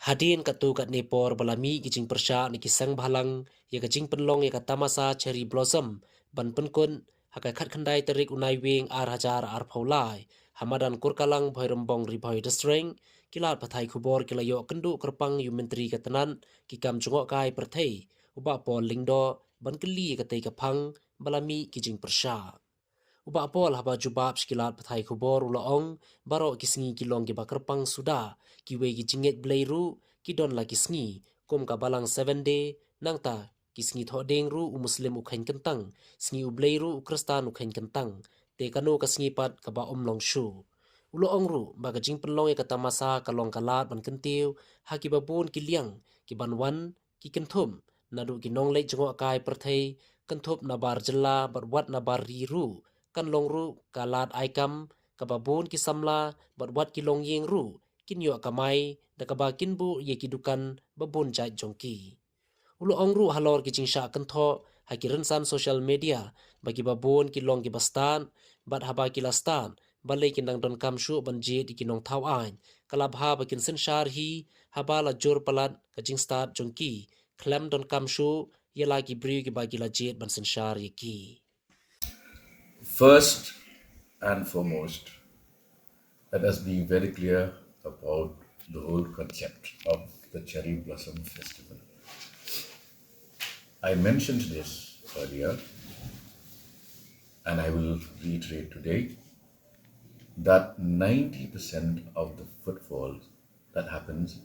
Hadin katu kat Nepor balami kijing Pyrshah ni Sengbhalang ya kijing Pynlong ya katamasa cherry blossom ban penkun hakai khat khandai terik unai wing ar hajar ar phaulai hamadan kurkalang bhoirambong ribhoi distreng kilat pathai khubor kilayo kendu kerpang yu menteri katanan kikam chungok kai perthei uba pol lingdo ban keli katai kaphang balami kijing Pyrshah uba pol haba jubab skilat pathai khubor ulaong baro kisngi kilong ki bakerpang suda kiwe ki jinget Blei ru kidon la kisngi kum ka balang 7 day nangta kisngi thodeng ru muslim ukhain kentang sngi u Blei ru kristan ukhain kentang te kanu kasngi pat ka ba omlong shu uloong ru ba ka jing Pynlong e kata masa kalong kalat ban kentiu haki babun kiliang ki banwan ki kenthum nadu ki nonglei jengok kai perthei kenthop na bar jela barwat na bar riru kan longru kalat aikam kababun kisamla barwat kilong yeng ru kinyo kamai da kabakin bu ye kidukan babun jai jongki ulo ongru halor kiching sha kantho hakiran san social media bagi babun kilong kibastan bat haba kilastan balai kindang don kamshu banje di kinong thau ain kalab ha bakin sen shar hi haba la jor palat kaching start jongki klam don kamshu yela ki bri ki bagi la jet ban sen shar ye ki. First and foremost, let us be very clear about the whole concept of the Cherry Blossom Festival. I mentioned this earlier, and I will reiterate today that 90% of the footfall that happens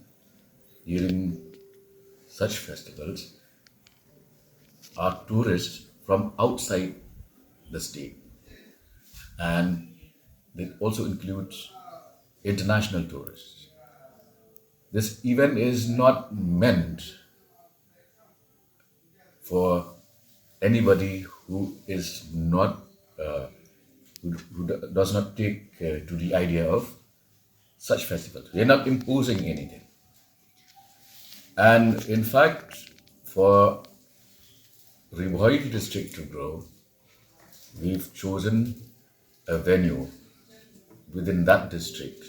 during such festivals are tourists from outside the state, and it also includes international tourists. This event is not meant for anybody who is not who does not take to the idea of such festivals. We are not imposing anything, and in fact, for Ribhoi district to grow, we've chosen a venue within that district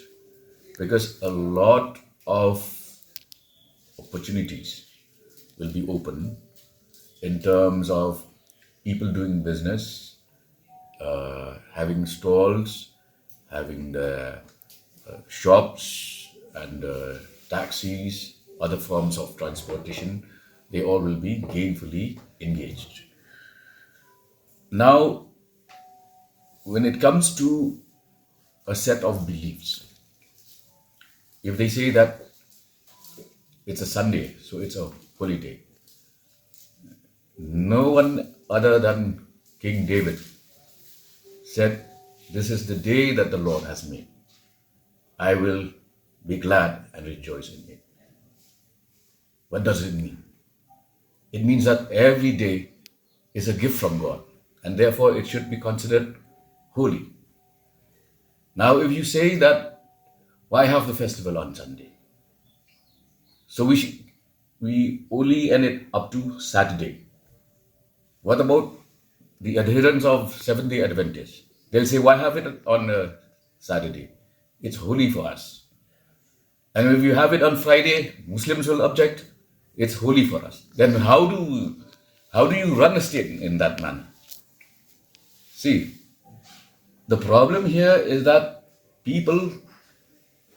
because a lot of opportunities will be open in terms of people doing business, having stalls, having the shops and taxis, other forms of transportation. They all will be gainfully engaged. Now, when it comes to a set of beliefs, if they say that it's a Sunday, so it's a holiday, no one other than King David said, "This is the day that the Lord has made. I will be glad and rejoice in it." What does it mean? It means that every day is a gift from God, and therefore it should be considered holy. Now, if you say that, why have the festival on Sunday? So we only end it up to Saturday. What about the adherents of Seventh-day Adventists? They'll say, why have it on Saturday? It's holy for us. And if you have it on Friday, Muslims will object. It's holy for us. Then how do you run a state in that manner? See, the problem here is that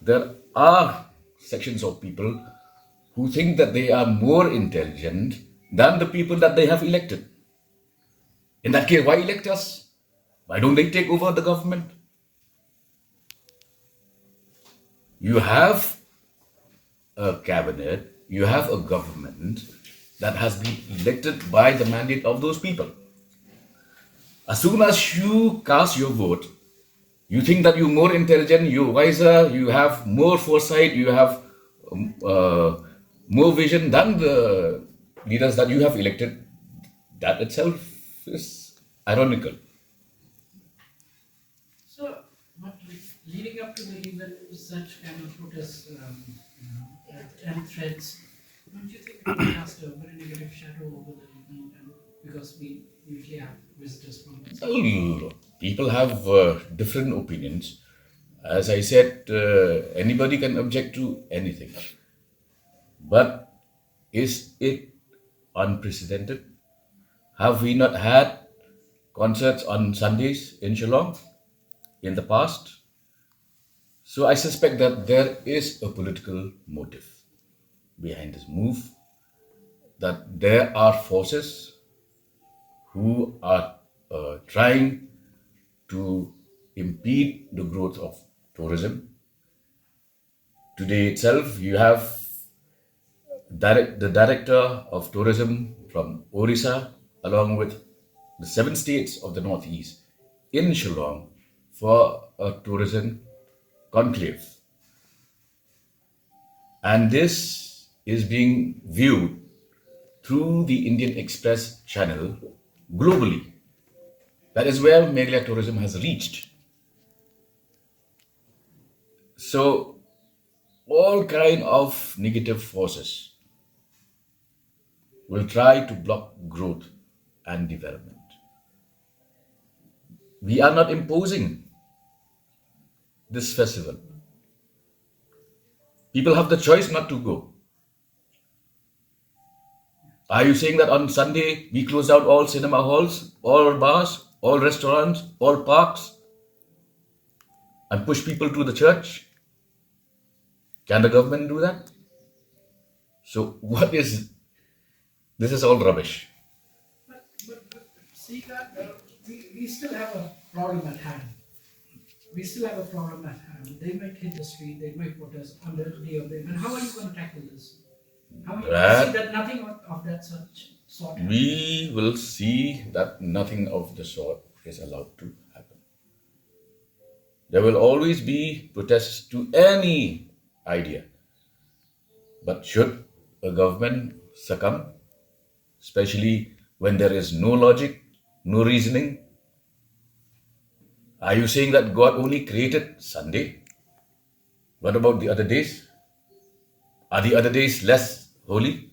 there are sections of people who think that they are more intelligent than the people that they have elected. In that case, why elect us? Why don't they take over the government? You have a cabinet, you have a government that has been elected by the mandate of those people. As soon as you cast your vote, you think that you're more intelligent, you're wiser, you have more foresight, you have more vision than the leaders that you have elected. That itself is ironical. So, but leading up to the event, such kind of protests and threats, don't you think it will cast a very negative shadow over the event? And because we usually have visitors from Well, people have different opinions. As I said, anybody can object to anything. But is it unprecedented? Have we not had concerts on Sundays in Shillong in the past? So I suspect that there is a political motive behind this move, that there are forces who are trying to impede the growth of tourism. Today itself, you have the director of tourism from Orissa, along with the 7 states of the Northeast, in Shillong for a tourism conclave. And this is being viewed through the Indian Express channel globally. That is where Meghalaya tourism has reached. So all kind of negative forces will try to block growth and development. We are not imposing this festival. People have the choice not to go. Are you saying that on Sunday we close down all cinema halls, all bars, all restaurants, all parks, and push people to the church? Can the government do that? So what is this? Is all rubbish. But see that we still have a problem at hand. We still have a problem at hand. They might hit the street, they might protest on the day of the event. How are you going to tackle this? How are you going to see that nothing of that sort happens? We will see that nothing of the sort is allowed to happen. There will always be protests to any idea. But should a government succumb, especially when there is no logic, no reasoning? Are you saying that God only created Sunday? What about the other days? Are the other days less holy?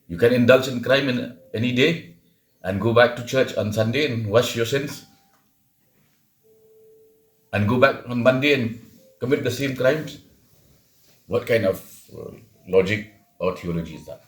You can indulge in crime in any day and go back to church on Sunday and wash your sins, and go back on Monday and commit the same crimes. What kind of logic or theology is that?